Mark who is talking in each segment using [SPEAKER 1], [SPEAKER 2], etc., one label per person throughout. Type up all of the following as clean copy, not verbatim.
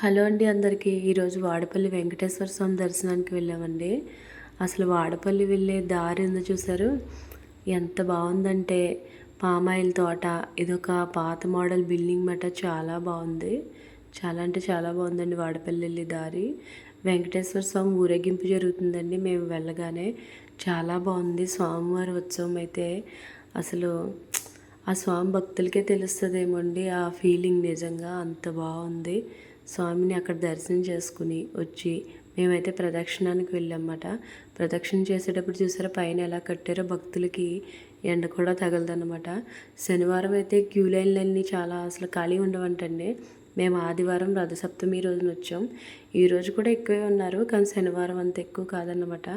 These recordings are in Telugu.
[SPEAKER 1] హలో అండి అందరికీ. ఈరోజు వాడపల్లి వెంకటేశ్వర స్వామి దర్శనానికి వెళ్ళామండి. అసలు వాడపల్లి వెళ్ళే దారి ఉందో చూసారు, ఎంత బాగుందంటే పామాయిల్ తోట. ఇదొక పాత మోడల్ బిల్డింగ్ మాట. చాలా బాగుంది, చాలా అంటే చాలా బాగుందండి వాడపల్లి వెళ్ళే దారి. వెంకటేశ్వర స్వామి ఊరేగింపు జరుగుతుందండి. మేము వెళ్ళగానే చాలా బాగుంది. స్వామివారి ఉత్సవం అయితే అసలు ఆ స్వామి భక్తులకే తెలుస్తుందేమో అండి ఆ ఫీలింగ్. నిజంగా అంత బాగుంది. స్వామిని అక్కడ దర్శనం చేసుకుని వచ్చి మేమైతే ప్రదక్షిణానికి వెళ్ళామన్నమాట. ప్రదక్షిణ చేసేటప్పుడు చూసారా పైన ఎలా కట్టారో, భక్తులకి ఎండ కూడా తగలదన్నమాట. శనివారం అయితే క్యూ లైన్లన్నీ చాలా అసలు ఖాళీ ఉండవంటండి. మేము ఆదివారం రథసప్తమి రోజున వచ్చాం. ఈరోజు కూడా ఎక్కువే ఉన్నారు, కానీ శనివారం అంత ఎక్కువ కాదన్నమాట.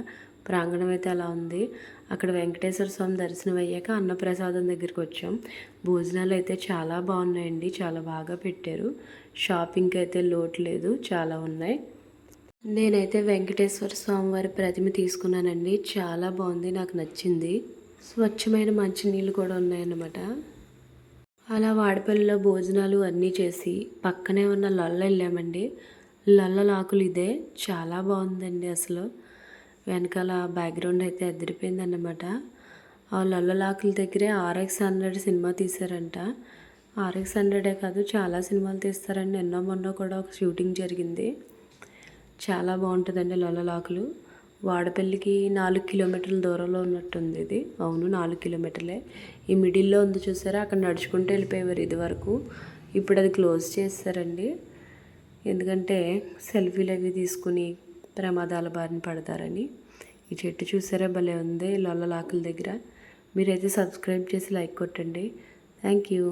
[SPEAKER 1] ప్రాంగణం అయితే అలా ఉంది. అక్కడ వెంకటేశ్వర స్వామి దర్శనం అయ్యాక అన్నప్రసాదం దగ్గరికి వచ్చాం. భోజనాలు అయితే చాలా బాగున్నాయండి, చాలా బాగా పెట్టారు. షాపింగ్కి అయితే లోటు లేదు, చాలా ఉన్నాయి. నేనైతే వెంకటేశ్వర స్వామి వారి ప్రతిమ తీసుకున్నానండి. చాలా బాగుంది, నాకు నచ్చింది. స్వచ్ఛమైన మంచినీళ్ళు కూడా ఉన్నాయన్నమాట. అలా వాడపల్లిలో భోజనాలు అన్నీ చేసి పక్కనే ఉన్న లొల్ల వెళ్ళామండి. లొల్లలాకులు ఇదే, చాలా బాగుందండి. అసలు వెనకాల బ్యాక్గ్రౌండ్ అయితే అదిరిపోయిందన్నమాట. ఆ లొల్లలాకుల దగ్గరే RX 100 సినిమా తీశారంట. RX 100 కాదు, చాలా సినిమాలు తీస్తారండి. ఎన్నో మొన్న కూడా ఒక షూటింగ్ జరిగింది. చాలా బాగుంటుందండి లొల్లలాకులు. వాడపల్లికి 4 కిలోమీటర్ల దూరంలో ఉన్నట్టుంది ఇది. అవును, 4 కిలోమీటర్లే. ఈ మిడిల్లో ఉంది చూసారా, అక్కడ నడుచుకుంటూ వెళ్ళిపోయేవారు ఇది వరకు. ఇప్పుడు అది క్లోజ్ చేస్తారండి. ఎందుకంటే సెల్ఫీలు అవి తీసుకుని ప్రమాదాల బారిన పడతారని. ఈ చెట్టు చూసారా, భలే ఉంది లొల్లలాకుల దగ్గర. మీరైతే సబ్స్క్రైబ్ చేసి లైక్ కొట్టండి. Thank you.